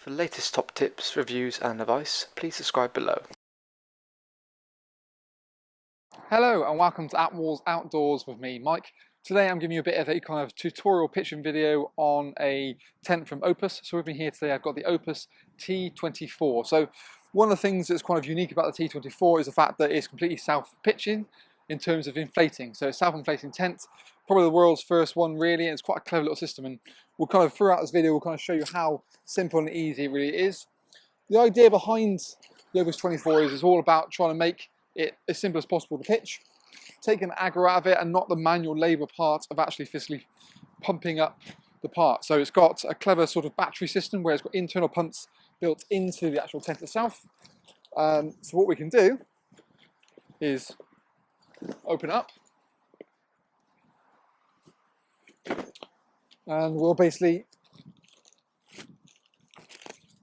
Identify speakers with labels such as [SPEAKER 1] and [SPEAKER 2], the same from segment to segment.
[SPEAKER 1] For the latest top tips, reviews and advice, please subscribe below.
[SPEAKER 2] Hello and welcome to Attwoolls Outdoors with me, Mike. Today I'm giving you a bit of a kind of tutorial pitching video on a tent from Opus. So with me here today I've got the Opus T24. So one of the things that's kind of unique about the T24 is the fact that it's completely self-pitching in terms of inflating. So it's self-inflating tent, probably the world's first one really, and it's quite a clever little system, and we'll kind of throughout this video we'll kind of show you how simple and easy it really is. The idea behind the Opus 24 is it's all about trying to make it as simple as possible to pitch, taking the aggro out of it and not the manual labour part of actually physically pumping up the part. So it's got a clever sort of battery system where it's got internal pumps built into the actual tent itself. So what we can do is open up and we'll basically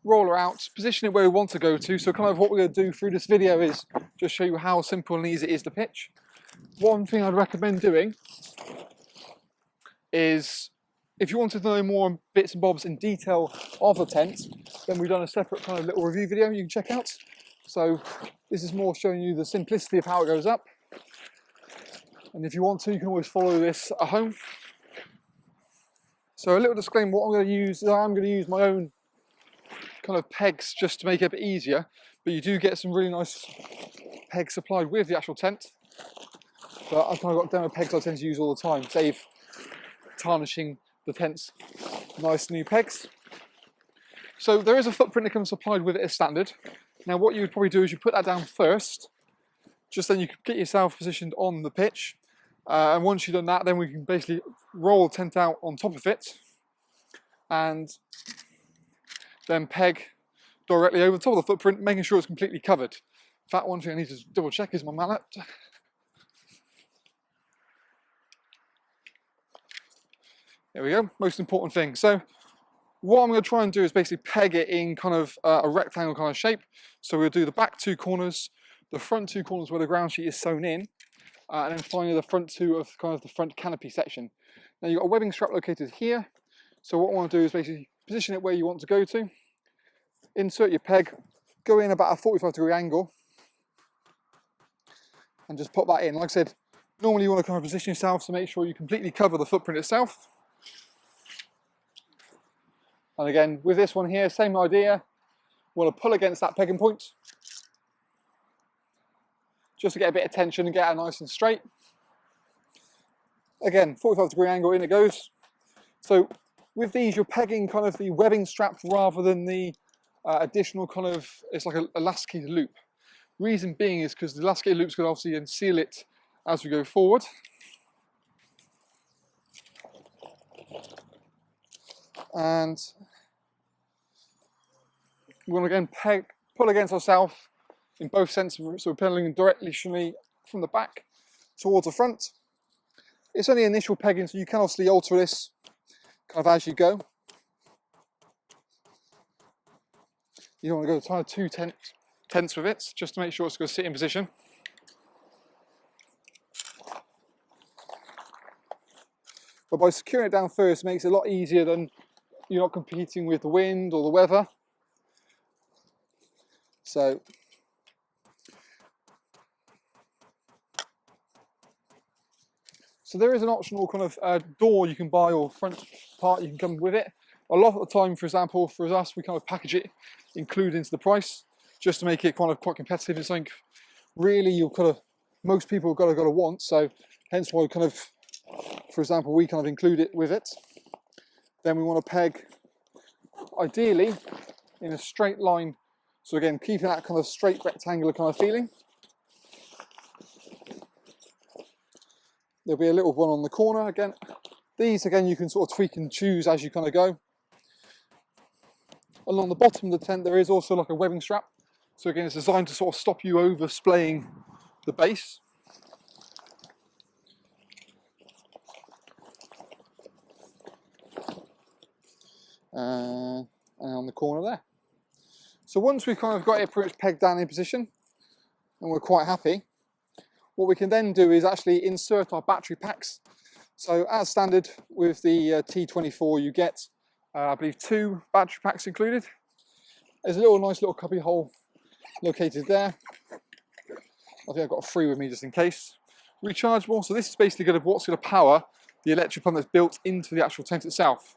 [SPEAKER 2] roll her out, position it where we want to go to. So kind of what we're going to do through this video is just show you how simple and easy it is to pitch. One thing I'd recommend doing is, if you wanted to know more bits and bobs in detail of the tent, then we've done a separate kind of little review video you can check out. So this is more showing you the simplicity of how it goes up. And if you want to, you can always follow this at home. So a little disclaimer, what I'm going to use is I am going to use my own kind of pegs just to make it a bit easier, but you do get some really nice pegs supplied with the actual tent. But I've kind of got demo pegs I tend to use all the time, save tarnishing the tent's nice new pegs. So there is a footprint that comes supplied with it as standard. Now what you would probably do is you put that down first, just then you can get yourself positioned on the pitch. And once you've done that, then we can basically roll the tent out on top of it and then peg directly over the top of the footprint, making sure it's completely covered. In fact, one thing I need to double check is my mallet. There we go, most important thing. So what I'm going to try and do is basically peg it in kind of a rectangle kind of shape. So we'll do the back two corners, the front two corners where the ground sheet is sewn in, and then finally the front two of kind of the front canopy section. Now you've got a webbing strap located here. So what I want to do is basically position it where you want to go to, insert your peg, go in about a 45-degree angle, and just pop that in. Like I said, normally you want to kind of position yourself to make sure you completely cover the footprint itself. And again, with this one here, same idea. We want to pull against that pegging point, just to get a bit of tension and get it nice and straight. Again, 45-degree angle, in it goes. So with these, you're pegging kind of the webbing strap rather than the additional kind of, it's like a elasticated loop. Reason being is because the elasticated loop's going to obviously then seal it as we go forward. And we're going to again pull against ourselves in both senses, so we're pedaling directly from the back towards the front. It's only initial pegging, so you can obviously alter this kind of as you go. You don't want to go kind of too tense with it, just to make sure it's going to sit in position. But by securing it down first, it makes it a lot easier than you're not competing with the wind or the weather. So there is an optional kind of door you can buy, or front part you can come with it. A lot of the time, for example, for us, we kind of package it, include into the price, just to make it kind of quite competitive. It's something really you'll kind of, most people have got to want, so hence why kind of, for example, we kind of include it with it. Then we want to peg, ideally, in a straight line. So again, keeping that kind of straight rectangular kind of feeling. There'll be a little one on the corner again. These again you can sort of tweak and choose as you kind of go. Along the bottom of the tent there is also like a webbing strap. So again it's designed to sort of stop you oversplaying the base. And on the corner there. So once we've kind of got it pretty much pegged down in position and we're quite happy, what we can then do is actually insert our battery packs. So as standard with the T24, you get, I believe, 2 battery packs included. There's a little nice little cubby hole located there. I think I've got a free with me just in case. Rechargeable, so this is basically what's going to power the electric pump that's built into the actual tent itself.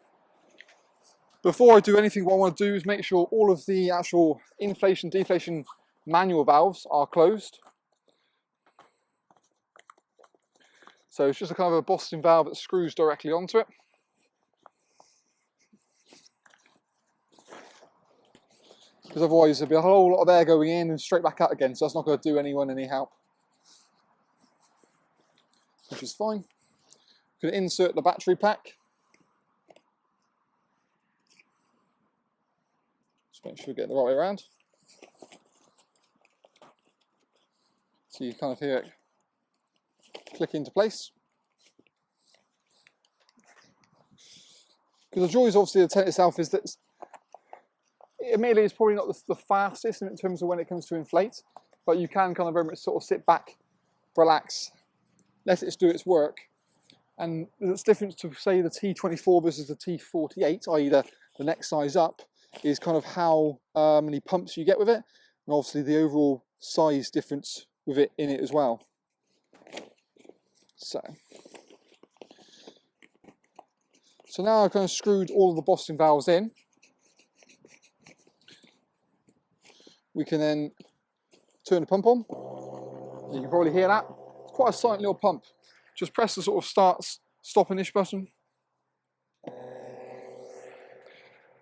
[SPEAKER 2] Before I do anything, what I want to do is make sure all of the actual inflation, deflation manual valves are closed. So it's just a kind of a Boston valve that screws directly onto it. Because otherwise there'll be a whole lot of air going in and straight back out again, so that's not going to do anyone any help. Which is fine. I'm going to insert the battery pack. Just make sure we get it the right way around. So you kind of hear it click into place. Because the joys obviously of the tent itself is that admittedly it's probably not the fastest in terms of when it comes to inflate, but you can kind of very much sort of sit back, relax, let it do its work. And the difference to say the T24 versus the T48, i.e. the next size up, is kind of how many pumps you get with it, and obviously the overall size difference with it in it as well. So now I've kind of screwed all of the Boston valves in. We can then turn the pump on. You can probably hear that. It's quite a silent little pump. Just press the sort of stop and ish button.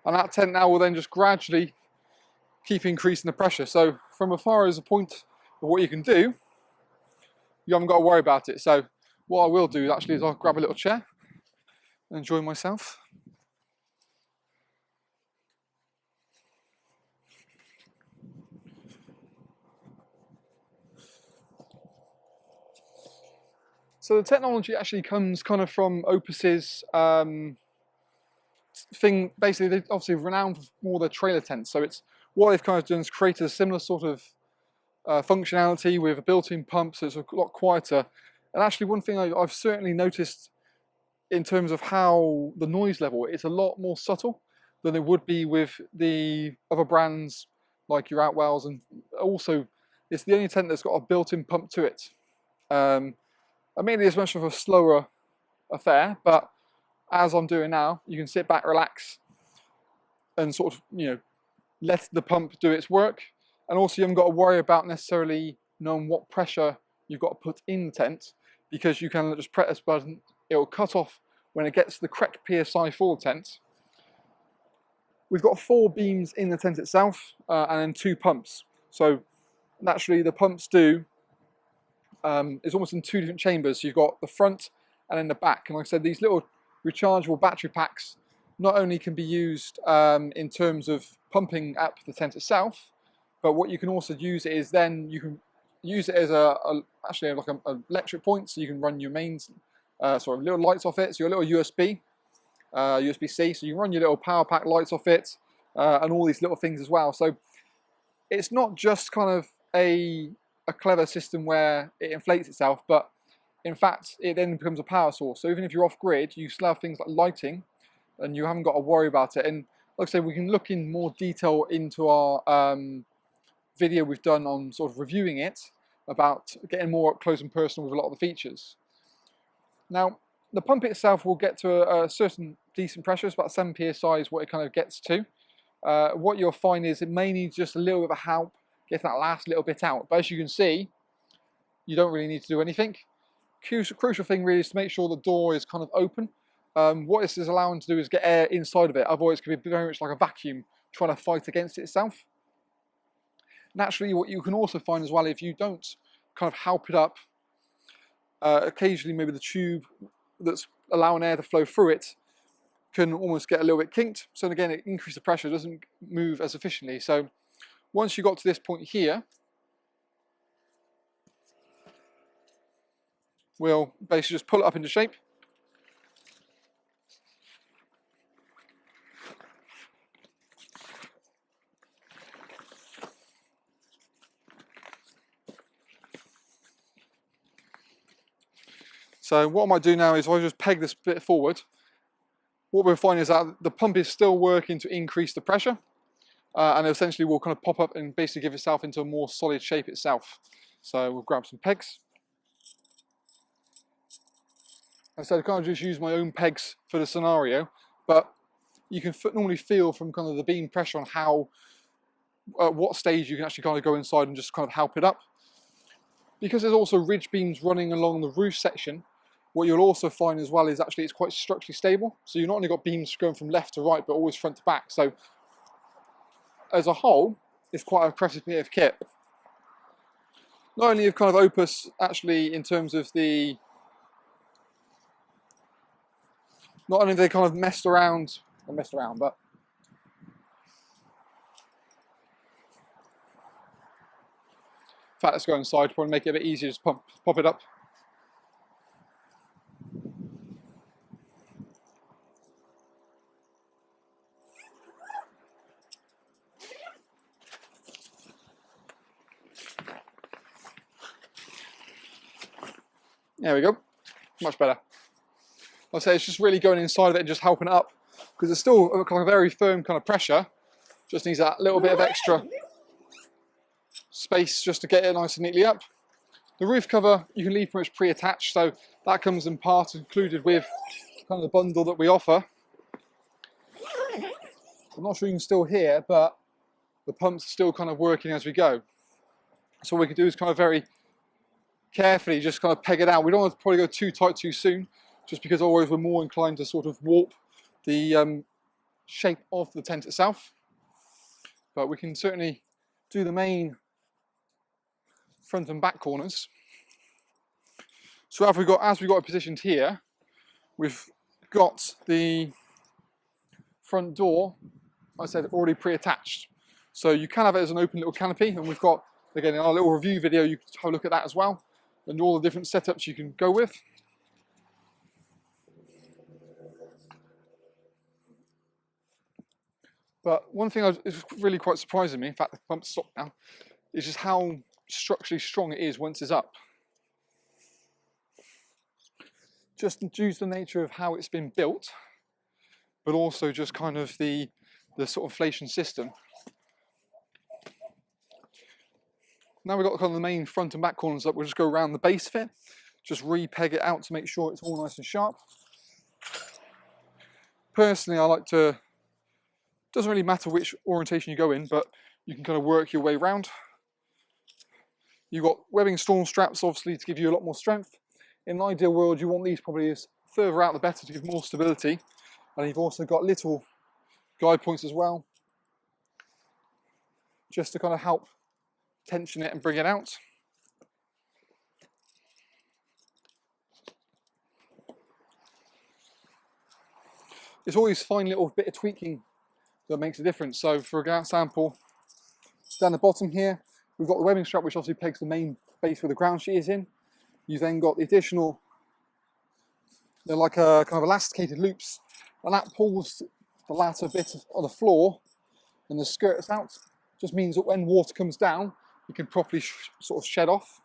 [SPEAKER 2] And that tent now will then just gradually keep increasing the pressure. So from as far as the point of what you can do, you haven't got to worry about it. So what I will do actually is I'll grab a little chair and enjoy myself. So the technology actually comes kind of from Opus's thing. Basically, they're obviously renowned for more their trailer tents. So it's what they've kind of done is created a similar sort of functionality with a built-in pump, so it's a lot quieter. And actually, one thing I've certainly noticed in terms of how the noise level, it's a lot more subtle than it would be with the other brands like your Attwoolls, and also it's the only tent that's got a built-in pump to it. I mean, it's much of a slower affair, but as I'm doing now, you can sit back, relax, and sort of, you know, let the pump do its work. And also you haven't got to worry about necessarily knowing what pressure you've got to put in the tent, because you can just press this button, it'll cut off when it gets the correct PSI for the tent. We've got 4 beams in the tent itself, and then 2 pumps. So naturally the pumps do, it's almost in 2 different chambers. So you've got the front and then the back. And like I said, these little rechargeable battery packs not only can be used in terms of pumping up the tent itself, but what you can also use it is then you can use it as actually like an electric point, so you can run your mains, sort of little lights off it. So your little USB, USB-C, so you can run your little power pack lights off it, and all these little things as well. So it's not just kind of a clever system where it inflates itself, but in fact it then becomes a power source. So even if you're off grid, you still have things like lighting, and you haven't got to worry about it. And like I say, we can look in more detail into our video we've done on sort of reviewing it, about getting more up close and personal with a lot of the features. Now, the pump itself will get to a certain decent pressure. It's about 7 psi is what it kind of gets to. What you'll find is it may need just a little bit of help getting that last little bit out. But as you can see, you don't really need to do anything. Crucial thing really is to make sure the door is kind of open. What this is allowing to do is get air inside of it. Otherwise, it could be very much like a vacuum trying to fight against itself. Naturally, what you can also find as well, if you don't kind of help it up, occasionally maybe the tube that's allowing air to flow through it can almost get a little bit kinked. So again, it increases the pressure, doesn't move as efficiently. So once you got to this point here, we'll basically just pull it up into shape. So what I might do now is I'll just peg this bit forward. What we'll find is that the pump is still working to increase the pressure, and it essentially will kind of pop up and basically give itself into a more solid shape itself. So we'll grab some pegs. I said I can't just use my own pegs for the scenario, but you can normally feel from kind of the beam pressure on how, at what stage you can actually kind of go inside and just kind of help it up. Because there's also ridge beams running along the roof section, what you'll also find as well is actually it's quite structurally stable. So you've not only got beams going from left to right, but always front to back. So as a whole, it's quite a impressive bit of kit. Not only have kind of Opus actually in terms of the, not only have they kind of messed around, but in fact, let's go inside to probably make it a bit easier to pop it up. There we go, much better. Like I say, it's just really going inside of it and just helping it up, because it's still a kind of very firm kind of pressure. Just needs that little bit of extra space just to get it nice and neatly up. The roof cover you can leave pretty much pre-attached, so that comes in part included with kind of the bundle that we offer. I'm not sure you can still hear, but the pump's still kind of working as we go. So what we can do is kind of very carefully just kind of peg it out. We don't want to probably go too tight too soon, just because otherwise we're more inclined to sort of warp the shape of the tent itself. But we can certainly do the main front and back corners. So as we got it positioned here, we've got the front door, like I said, already pre-attached. So you can have it as an open little canopy, and we've got, again, in our little review video, you can have a look at that as well, and all the different setups you can go with. But one thing is really quite surprising me, in fact the pump's stopped now, is just how structurally strong it is once it's up. Just due to the nature of how it's been built, but also just kind of the sort of inflation system. Now we've got kind of the main front and back corners up, we'll just go around the base of it, just re-peg it out to make sure it's all nice and sharp. Personally, I like to, doesn't really matter which orientation you go in, but you can kind of work your way around. You've got webbing storm straps, obviously, to give you a lot more strength. In an ideal world, you want these probably as further out the better to give more stability. And you've also got little guide points as well, just to kind of help tension it and bring it out. It's always fine little bit of tweaking that makes a difference. So for example, down the bottom here, we've got the webbing strap, which obviously pegs the main base where the ground sheet is in. You've then got the additional, they're like a kind of elasticated loops, and that pulls the latter bit on the floor and the skirts out. Just means that when water comes down, you can properly sort of shed off.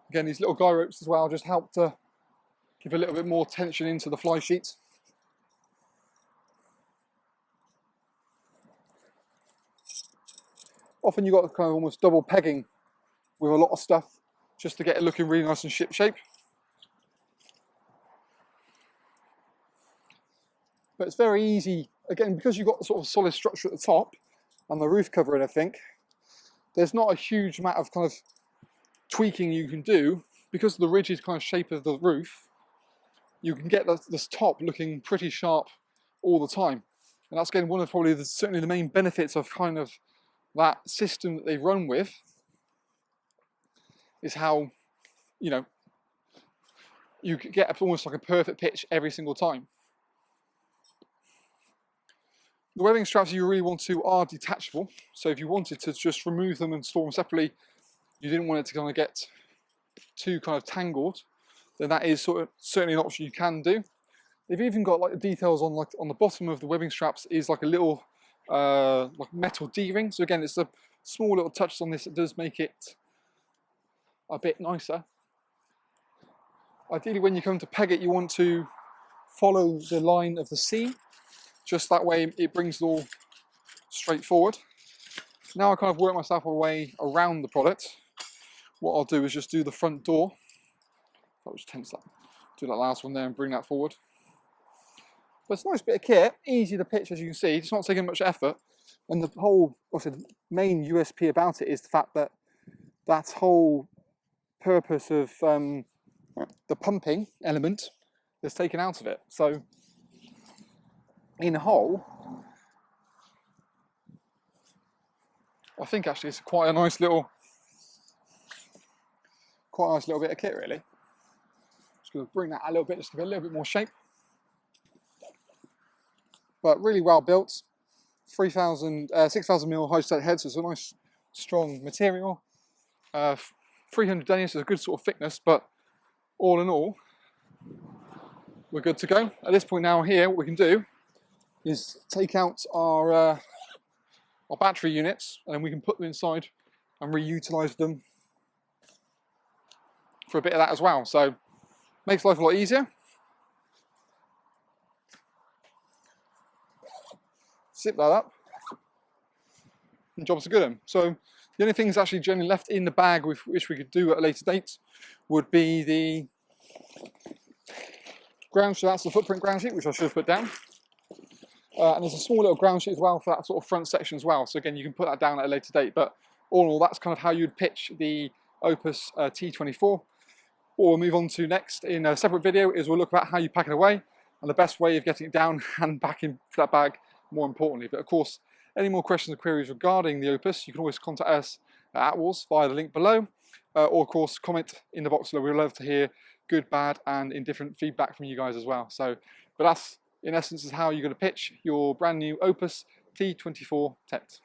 [SPEAKER 2] Again, these little guy ropes as well just help to give a little bit more tension into the fly sheet. Often you've got kind of almost double pegging with a lot of stuff just to get it looking really nice and ship shape. But it's very easy, again, because you've got the sort of solid structure at the top and the roof cover and everything, there's not a huge amount of kind of tweaking you can do. Because of the rigid kind of shape of the roof, you can get this top looking pretty sharp all the time. And that's again one of probably certainly the main benefits of kind of that system that they run with, is how, you know, you get almost like a perfect pitch every single time. The webbing straps you really want to are detachable, so if you wanted to just remove them and store them separately, you didn't want it to kind of get too kind of tangled, then that is sort of certainly an option you can do. They've even got like the details on, like on the bottom of the webbing straps is like a little like metal D-ring. So again, it's a small little touch on this that does make it a bit nicer. Ideally, when you come to peg it, you want to follow the line of the seam. Just that way, it brings it all straightforward. Now I kind of work myself away around the product. What I'll do is just do the front door. I'll just tense that. Do that last one there and bring that forward. But it's a nice bit of kit, easy to pitch as you can see, it's not taking much effort. And the whole, the main USP about it is the fact that that whole purpose of the pumping element is taken out of it. So in whole, I think actually it's quite a nice little bit of kit really. Just going to bring that a little bit, just to give it a little bit more shape. But really well built, 6,000mm hydrostatic head, so it's a nice strong material. 300 denier, so it's a good sort of thickness, but all in all, we're good to go. At this point now here, what we can do is take out our battery units, and then we can put them inside and reutilize them for a bit of that as well. So makes life a lot easier. Zip that up, and job's a good one. So the only things actually generally left in the bag which we could do at a later date would be the ground sheet. That's the footprint ground sheet, which I should have put down. And there's a small little ground sheet as well for that sort of front section as well. So again, you can put that down at a later date. But all in all, that's kind of how you'd pitch the Opus T24. What we'll move on to next in a separate video is we'll look at how you pack it away and the best way of getting it down and back into that bag, more importantly. But of course, any more questions or queries regarding the Opus, you can always contact us at Attwoolls via the link below, or of course comment in the box below. We'd love to hear good, bad and indifferent feedback from you guys as well. So, but that's in essence is how you're going to pitch your brand new Opus T24 tent.